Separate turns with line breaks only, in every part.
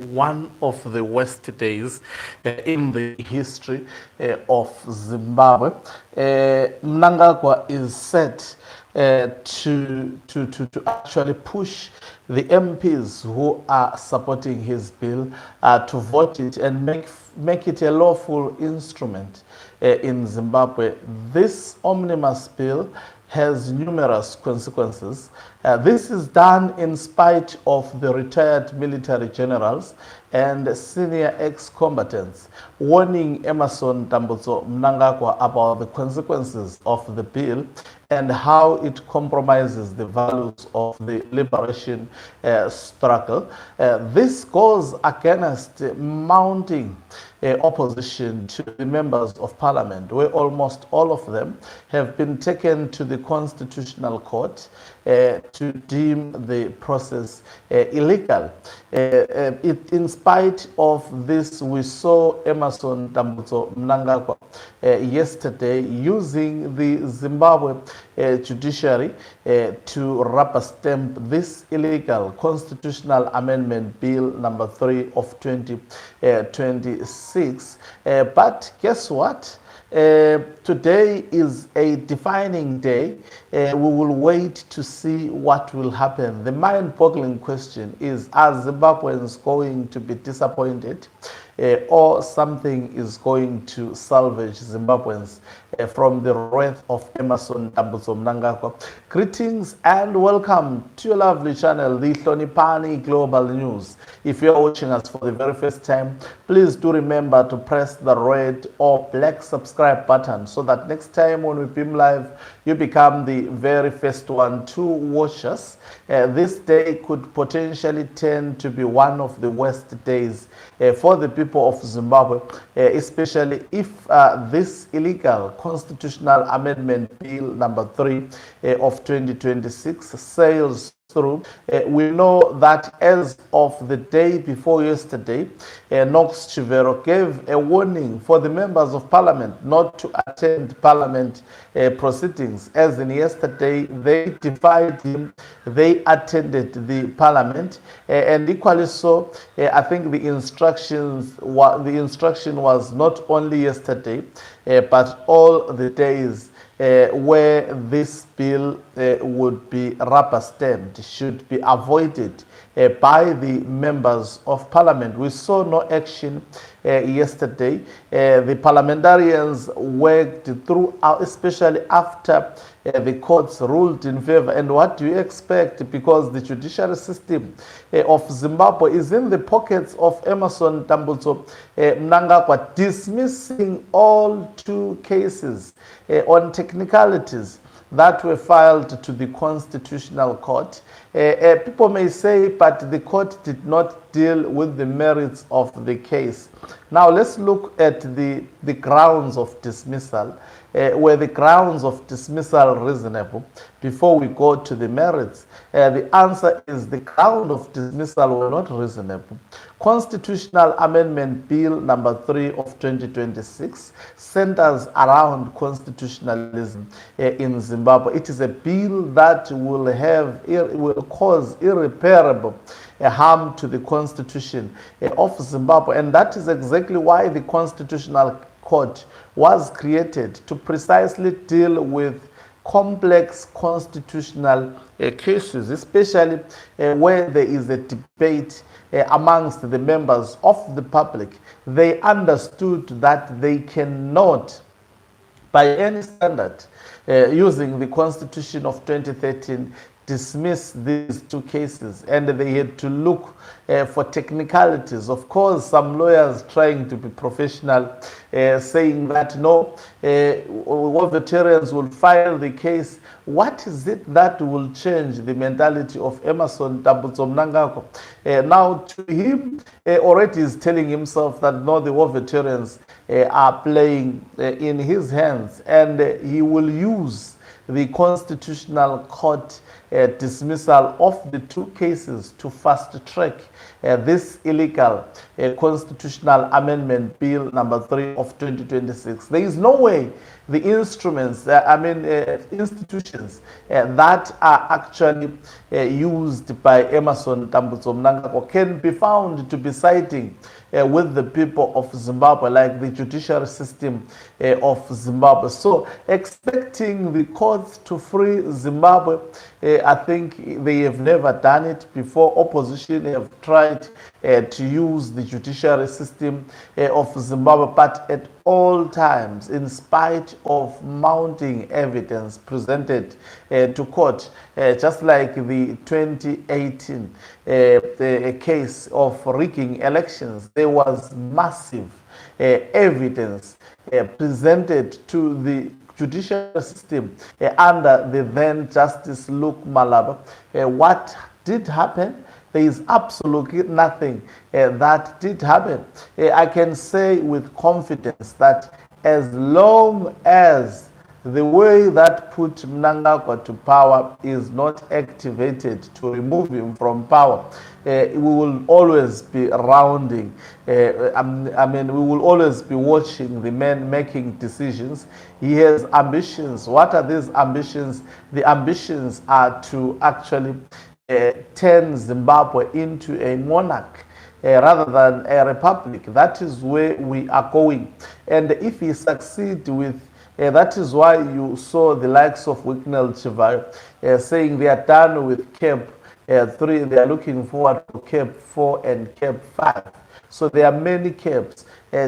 one of the worst days in the history of Zimbabwe. Mnangagwa is set to actually push the MPs who are supporting his bill to vote it and make it a lawful instrument in Zimbabwe. This omnibus bill has numerous consequences. This is done in spite of the retired military generals and senior ex-combatants warning Emerson Mnangagwa about the consequences of the bill and how it compromises the values of the liberation struggle. This goes against mounting opposition to the members of parliament, where almost all of them have been taken to the Constitutional Court to deem the process illegal. In spite of this, we saw Emerson Mnangagwa yesterday using the Zimbabwe Judiciary to rubber stamp this illegal constitutional amendment bill number 3 of 2026. But guess what? Today is a defining day. We will wait to see what will happen. The mind-boggling question is, are Zimbabweans going to be disappointed or something is going to salvage Zimbabweans from the wrath of Emerson Mnangagwa? Greetings and welcome to your lovely channel, the Hlonipani Global News. If you are watching us for the very first time, please do remember to press the red or black subscribe button so that next time when we beam live, you become the very first one to watch us. This day could potentially tend to be one of the worst days for the people of Zimbabwe, especially if this illegal constitutional amendment bill number 3 of 2026 sails through. We know that as of the day before yesterday, Knox Chivero gave a warning for the members of parliament not to attend parliament proceedings. As in yesterday, they defied him, they attended the parliament, and equally so, I think the instruction was not only yesterday, but all the days where this bill would be rubber stamped should be avoided by the members of parliament. We saw no action yesterday. The parliamentarians worked throughout, especially after the courts ruled in favor. And what do you expect? Because the judiciary system of Zimbabwe is in the pockets of Emerson Mnangagwa, dismissing all 2 cases on technicalities that were filed to the Constitutional Court. People may say, but the court did not deal with the merits of the case. Now let's look at the grounds of dismissal. Were the grounds of dismissal reasonable? Before we go to the merits, the answer is the ground of dismissal were not reasonable. Constitutional Amendment Bill number 3 of 2026 centers around constitutionalism in Zimbabwe. It is a bill that will cause irreparable harm to the constitution of Zimbabwe, and that is exactly why the Constitutional Court was created, to precisely deal with complex constitutional cases, especially where there is a debate amongst the members of the public. They understood that they cannot, by any standard, using the Constitution of 2013, dismiss these 2 cases, and they had to look for technicalities. Of course, some lawyers trying to be professional, saying that no, veterans will file the case. What is it that will change the mentality of Emerson Mnangagwa? Now, to him, already is telling himself that no, the war veterans are playing in his hands, and he will use the Constitutional Court dismissal of the 2 cases to fast track this illegal constitutional amendment bill number 3 of 2026. There is no way the instruments, institutions that are actually used by Emerson Mnangagwa can be found to be siding with the people of Zimbabwe, like the judiciary system of Zimbabwe. So expecting the courts to free Zimbabwe, I think they have never done it before. Opposition have tried to use the judiciary system of Zimbabwe, but at all times, in spite of mounting evidence presented to court, just like the 2018 case of rigging elections, there was massive evidence presented to the judicial system under the then Justice Luke Malaba. What did happen? There is absolutely nothing that did happen. I can say with confidence that as long as the way that put Mnangagwa to power is not activated to remove him from power, we will always be rounding. We will always be watching the man making decisions. He has ambitions. What are these ambitions? The ambitions are to actually turn Zimbabwe into a monarch rather than a republic. That is where we are going. And if he succeeds with that is why you saw the likes of Wicknell Chivayo saying they are done with CAB3, they are looking forward to CAB4 and CAB5. So there are many CABs,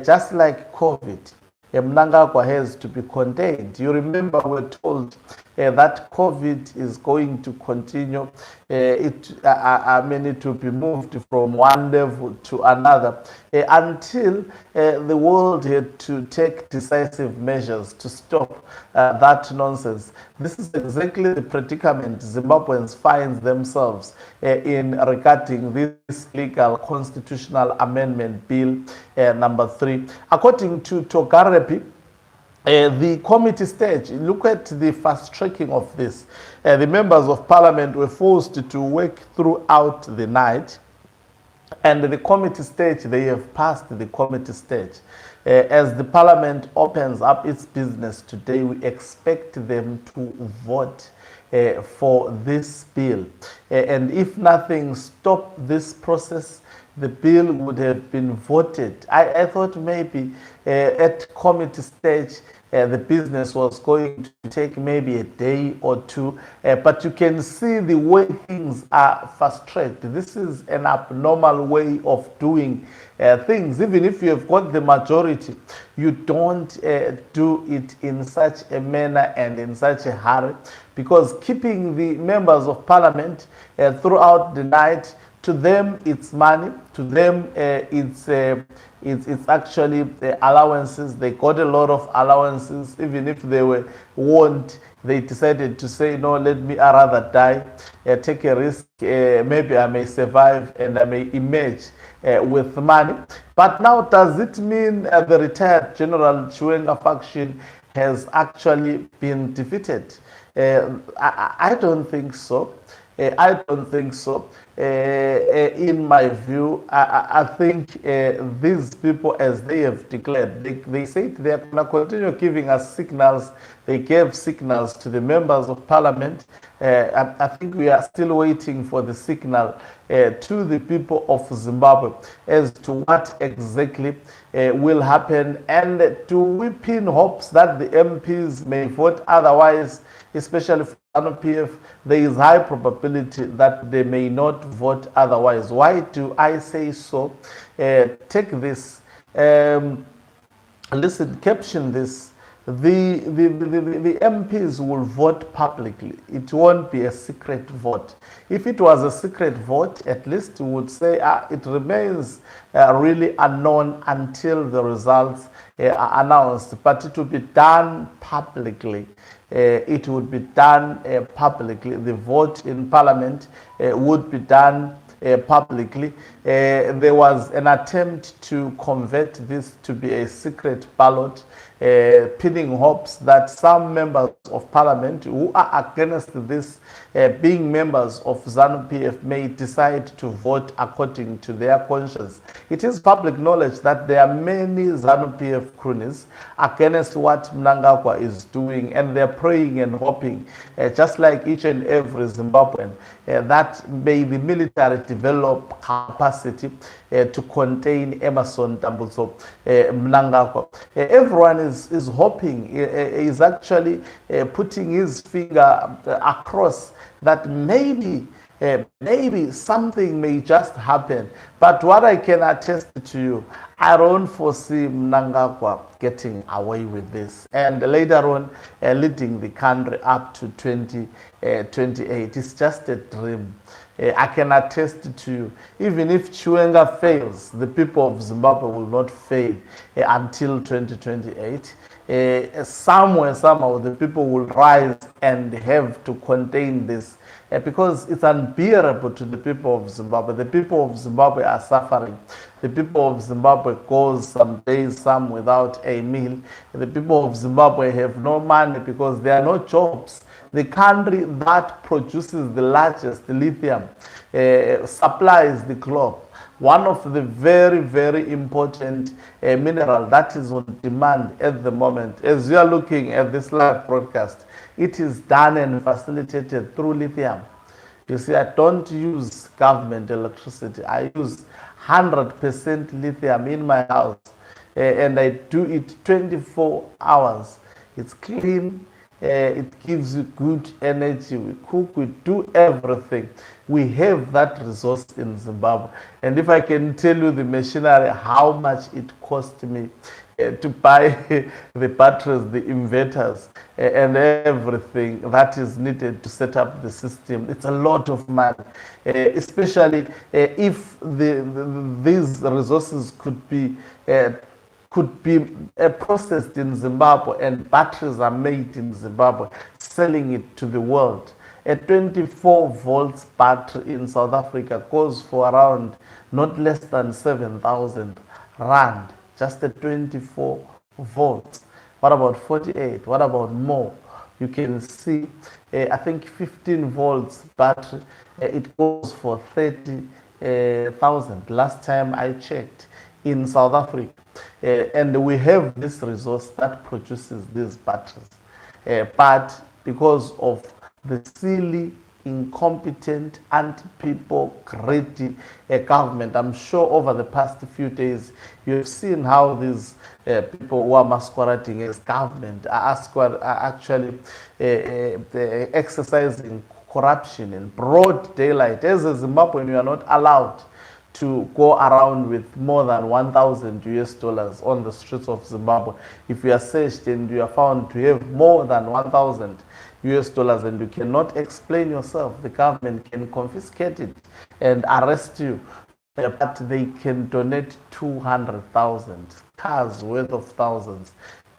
just like COVID. Mnangagwa has to be contained. You remember we were told that COVID is going to continue. It will be moved from one level to another until the world had to take decisive measures to stop that nonsense. This is exactly the predicament Zimbabweans find themselves in regarding this legal constitutional amendment bill number 3. According to Togarepi, the committee stage, look at the fast tracking of this. The members of parliament were forced to work throughout the night, and the committee stage, they have passed the committee stage. As the parliament opens up its business today, we expect them to vote for this bill. And if nothing stopped this process, the bill would have been voted. I thought maybe at committee stage, the business was going to take maybe a day or two, but you can see the way things are fast-tracked. This is an abnormal way of doing things. Even if you have got the majority, you don't do it in such a manner and in such a hurry, because keeping the members of parliament throughout the night, to them it's money, to them it's actually allowances. They got a lot of allowances. Even if they were warned, they decided to say, no, let me rather die, take a risk, maybe I may survive and I may emerge with money. But now, does it mean the retired General Chiwenga faction has actually been defeated? I don't think so. I don't think so. In my view, I think these people, as they have declared, they said they are going to continue giving us signals. They gave signals to the members of parliament. I think we are still waiting for the signal to the people of Zimbabwe as to what exactly will happen, and do we pin hopes that the MPs may vote otherwise, especially for NPF? There is high probability that they may not vote otherwise. Why do I say so? Take this, listen, caption this. The MPs will vote publicly. It won't be a secret vote. If it was a secret vote, at least we would say it remains really unknown until the results are announced. But it will be done publicly. It would be done publicly. The vote in parliament would be done publicly. There was an attempt to convert this to be a secret ballot, pinning hopes that some members of parliament who are against this, being members of ZANU-PF, may decide to vote according to their conscience. It is public knowledge that there are many ZANU-PF cronies against what Mnangagwa is doing, and they're praying and hoping, just like each and every Zimbabwean, that may the military develop capacity to contain Emerson Dambuzo Mnangagwa. Everyone is hoping, is actually putting his finger across that maybe something may just happen. But what I can attest to you, I don't foresee Mnangagwa getting away with this, and later on leading the country up to 2028. It's just a dream. I can attest to you, even if Chiwenga fails, the people of Zimbabwe will not fail until 2028. Somehow the people will rise and have to contain this, because it's unbearable to the people of Zimbabwe. The people of Zimbabwe are suffering. The people of Zimbabwe go some days, some without a meal. The people of Zimbabwe have no money because there are no jobs. The country that produces the largest lithium supplies the globe. One of the very, very important mineral that is on demand at the moment. As you are looking at this live broadcast, it is done and facilitated through lithium. You see, I don't use government electricity. I use 100% lithium in my house, and I do it 24 hours. It's clean. It gives you good energy. We cook, we do everything. We have that resource in Zimbabwe. And if I can tell you the machinery, how much it cost me to buy the batteries, the inverters, and everything that is needed to set up the system, it's a lot of money, especially if these resources could be processed in Zimbabwe, and batteries are made in Zimbabwe, selling it to the world. A 24 volts battery in South Africa goes for around not less than 7,000 rand. Just a 24 volts. What about 48? What about more? You can see, I think 15 volts battery, it goes for 30,000 last time I checked in South Africa. And we have this resource that produces these batteries. But because of the silly, incompetent, anti-people, greedy government, I'm sure over the past few days, you've seen how these people who are masquerading as government are actually exercising corruption in broad daylight. As a Zimbabwean, you are not allowed to go around with more than 1,000 US dollars on the streets of Zimbabwe. If you are searched and you are found to have more than 1,000 US dollars and you cannot explain yourself, the government can confiscate it and arrest you. But they can donate 200,000 cars worth of thousands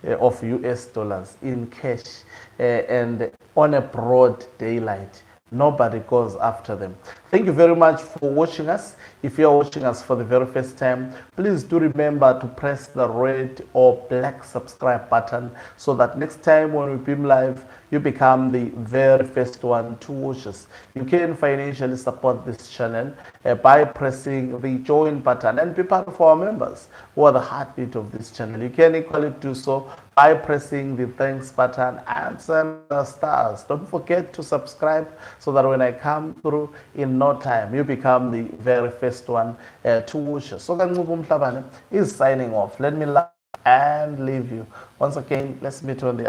of US dollars in cash, and on a broad daylight. Nobody goes after them. Thank you very much for watching us. If you are watching us for the very first time, please do remember to press the red or black subscribe button so that next time when we beam live, you become the very first one to watch us. You can financially support this channel by pressing the join button and be part of our members who are the heartbeat of this channel. You can equally do so by pressing the thanks button and send the stars. Don't forget to subscribe so that when I come through in no time, you become the very first one to watch us. So Mnangagwa Mhlabane is signing off. Let me laugh and leave you. Once again, let's meet on the